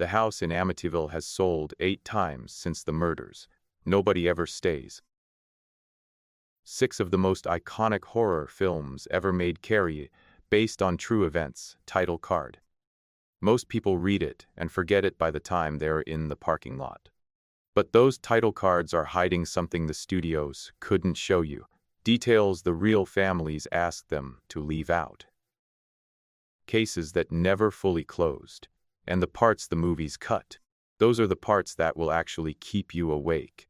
The house in Amityville has sold 8 times since the murders. Nobody ever stays. 6 of the most iconic horror films ever made carry, based on true events, title card. Most people read it and forget it by the time they're in the parking lot. But those title cards are hiding something the studios couldn't show you. Details the real families asked them to leave out. Cases that never fully closed. And the parts the movies cut. Those are the parts that will actually keep you awake.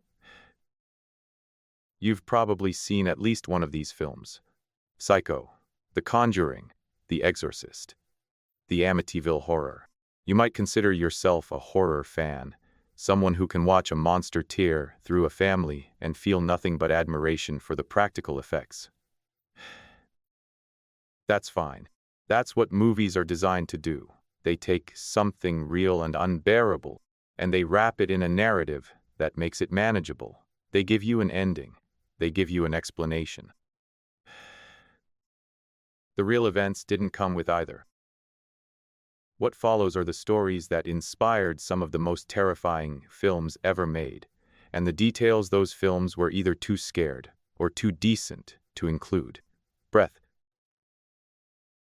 You've probably seen at least one of these films. Psycho, The Conjuring, The Exorcist, The Amityville Horror. You might consider yourself a horror fan, someone who can watch a monster tear through a family and feel nothing but admiration for the practical effects. That's fine. That's what movies are designed to do. They take something real and unbearable, and they wrap it in a narrative that makes it manageable. They give you an ending. They give you an explanation. The real events didn't come with either. What follows are the stories that inspired some of the most terrifying films ever made, and the details those films were either too scared or too decent to include. Breath.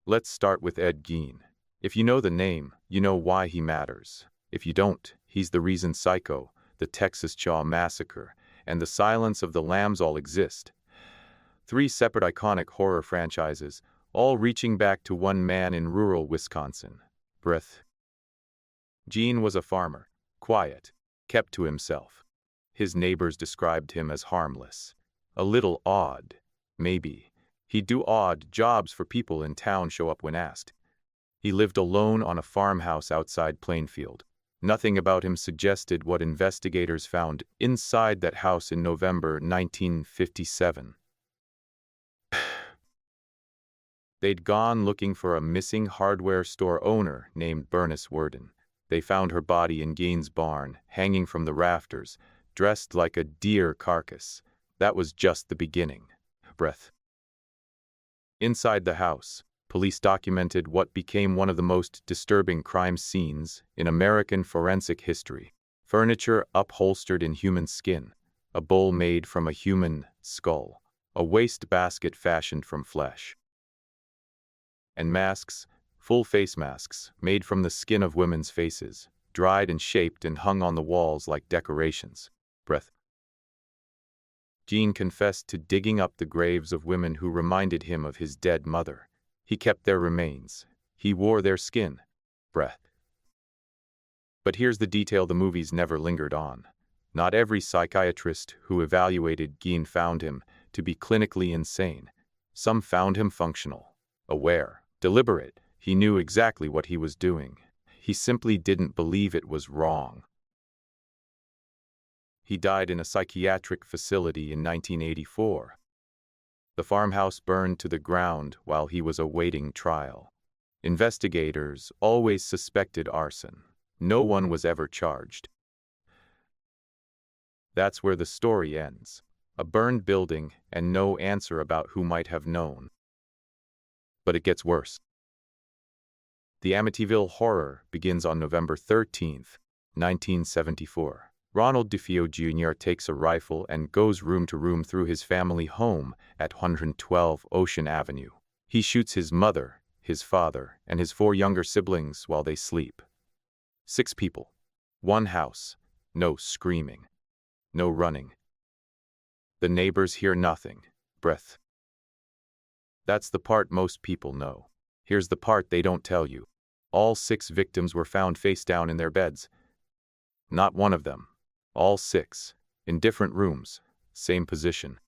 Let's start with Ed Gein. If you know the name, you know why he matters. If you don't, he's the reason Psycho, the Texas Chainsaw Massacre, and The Silence of the Lambs all exist. 3 separate iconic horror franchises, all reaching back to one man in rural Wisconsin. Breath. Gein was a farmer, quiet, kept to himself. His neighbors described him as harmless. A little odd, maybe. He'd do odd jobs for people in town show up when asked. He lived alone on a farmhouse outside Plainfield. Nothing about him suggested what investigators found inside that house in November 1957. They'd gone looking for a missing hardware store owner named Bernice Worden. They found her body in Gein's barn, hanging from the rafters, dressed like a deer carcass. That was just the beginning. Breath. Inside the house, police documented what became one of the most disturbing crime scenes in American forensic history. Furniture upholstered in human skin, a bowl made from a human skull, a wastebasket fashioned from flesh, and masks, full face masks, made from the skin of women's faces, dried and shaped and hung on the walls like decorations. Breath. Gein confessed to digging up the graves of women who reminded him of his dead mother. He kept their remains. He wore their skin. Breath. But here's the detail the movies never lingered on. Not every psychiatrist who evaluated Gein found him to be clinically insane. Some found him functional, aware, deliberate. He knew exactly what he was doing. He simply didn't believe it was wrong. He died in a psychiatric facility in 1984. The farmhouse burned to the ground while he was awaiting trial. Investigators always suspected arson. No one was ever charged. That's where the story ends. A burned building and no answer about who might have known. But it gets worse. The Amityville Horror begins on November 13, 1974. Ronald DeFeo Jr. takes a rifle and goes room to room through his family home at 112 Ocean Avenue. He shoots his mother, his father, and his 4 younger siblings while they sleep. 6 people. 1 house. No screaming. No running. The neighbors hear nothing. Breath. That's the part most people know. Here's the part they don't tell you. All 6 victims were found face down in their beds. Not one of them. All 6, in different rooms, same position.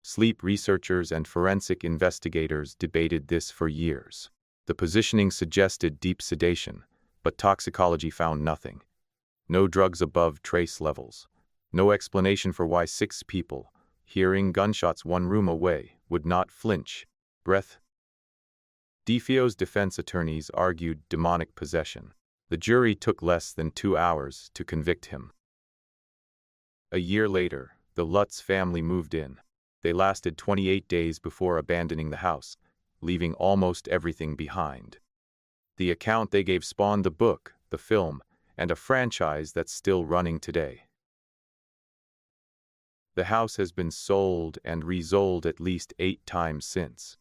Sleep researchers and forensic investigators debated this for years. The positioning suggested deep sedation, but toxicology found nothing. No drugs above trace levels. No explanation for why 6 people, hearing gunshots 1 room away, would not flinch. Breath. DeFeo's defense attorneys argued demonic possession. The jury took less than 2 hours to convict him. A year later, the Lutz family moved in. They lasted 28 days before abandoning the house, leaving almost everything behind. The account they gave spawned the book, the film, and a franchise that's still running today. The house has been sold and resold at least 8 times since.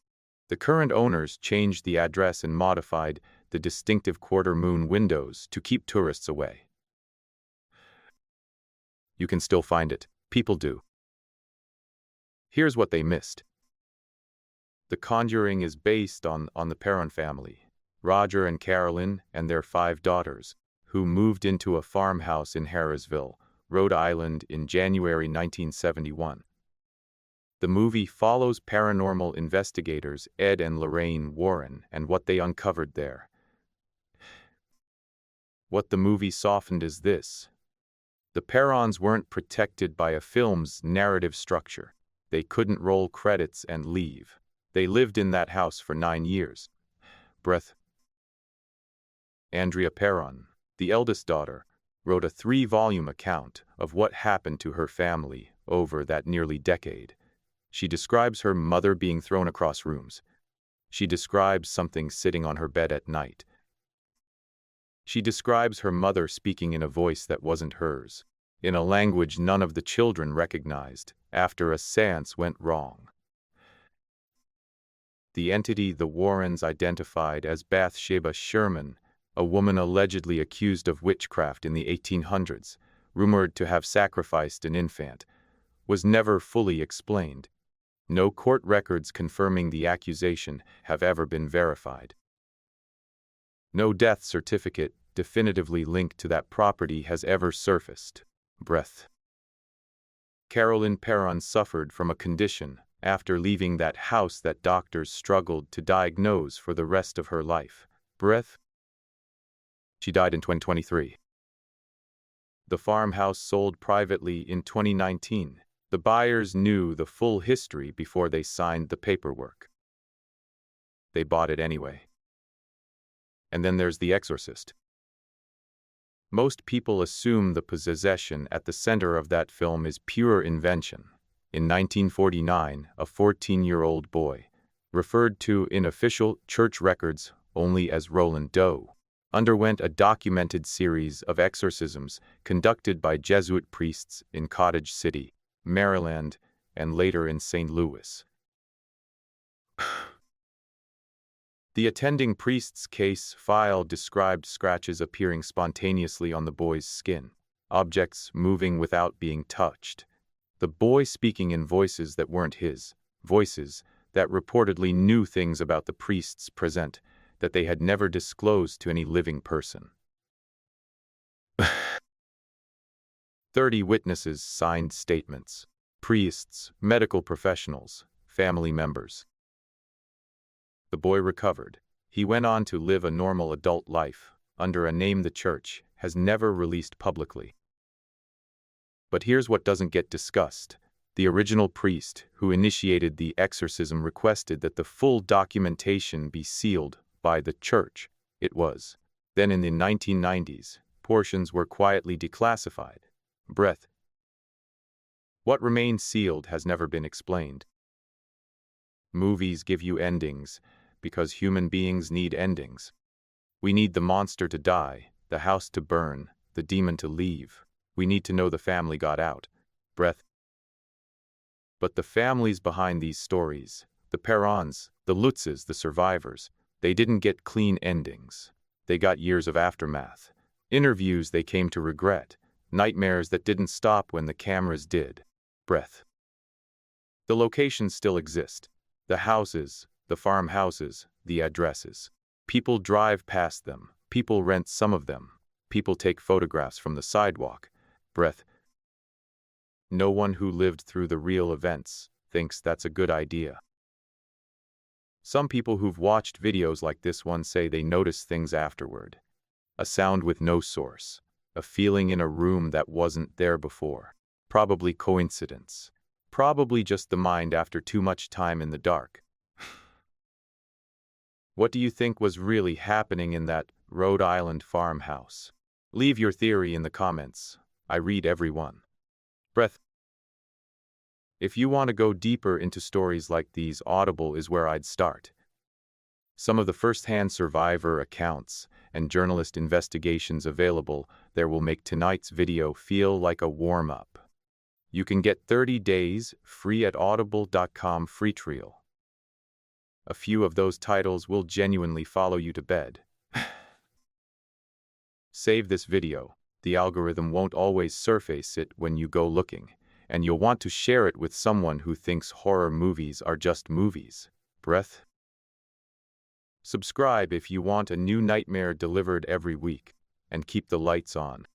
The current owners changed the address and modified the distinctive quarter-moon windows to keep tourists away. You can still find it. People do. Here's what they missed. The Conjuring is based on the Perron family, Roger and Carolyn and their 5 daughters, who moved into a farmhouse in Harrisville, Rhode Island in January 1971. The movie follows paranormal investigators Ed and Lorraine Warren and what they uncovered there. What the movie softened is this. The Perrons weren't protected by a film's narrative structure. They couldn't roll credits and leave. They lived in that house for 9 years. Breath. Andrea Perron, the eldest daughter, wrote a 3-volume account of what happened to her family over that nearly decade. She describes her mother being thrown across rooms. She describes something sitting on her bed at night. She describes her mother speaking in a voice that wasn't hers, in a language none of the children recognized, after a séance went wrong. The entity the Warrens identified as Bathsheba Sherman, a woman allegedly accused of witchcraft in the 1800s, rumored to have sacrificed an infant, was never fully explained. No court records confirming the accusation have ever been verified. No death certificate definitively linked to that property has ever surfaced. Breath. Carolyn Perron suffered from a condition after leaving that house that doctors struggled to diagnose for the rest of her life. Breath. She died in 2023. The farmhouse sold privately in 2019. The buyers knew the full history before they signed the paperwork. They bought it anyway. And then there's The Exorcist. Most people assume the possession at the center of that film is pure invention. In 1949, a 14-year-old boy, referred to in official church records only as Roland Doe, underwent a documented series of exorcisms conducted by Jesuit priests in Cottage City, Maryland, and later in St. Louis. The attending priest's case file described scratches appearing spontaneously on the boy's skin, objects moving without being touched, the boy speaking in voices that weren't his, voices that reportedly knew things about the priests present that they had never disclosed to any living person. 30 witnesses signed statements. Priests, medical professionals, family members. The boy recovered. He went on to live a normal adult life, under a name the church has never released publicly. But here's what doesn't get discussed. The original priest who initiated the exorcism requested that the full documentation be sealed by the church. It was. Then in the 1990s, portions were quietly declassified. Breath. What remained sealed has never been explained. Movies give you endings because human beings need endings. We need the monster to die, the house to burn, the demon to leave. We need to know the family got out. Breath. But the families behind these stories, the Perrons, the Lutzes, the survivors, they didn't get clean endings. They got years of aftermath. Interviews they came to regret. Nightmares that didn't stop when the cameras did. Breath. The locations still exist. The houses, the farmhouses, the addresses. People drive past them. People rent some of them. People take photographs from the sidewalk. Breath. No one who lived through the real events thinks that's a good idea. Some people who've watched videos like this one say they notice things afterward. A sound with no source. A feeling in a room that wasn't there before. Probably coincidence. Probably just the mind after too much time in the dark. What do you think was really happening in that Rhode Island farmhouse? Leave your theory in the comments. I read every one. Breath. If you want to go deeper into stories like these, Audible is where I'd start. Some of the first-hand survivor accounts and journalist investigations available there will make tonight's video feel like a warm-up. You can get 30 days free at audible.com free trial. A few of those titles will genuinely follow you to bed. Save this video. The algorithm won't always surface it when you go looking, and you'll want to share it with someone who thinks horror movies are just movies. Breath. Subscribe if you want a new nightmare delivered every week, and keep the lights on.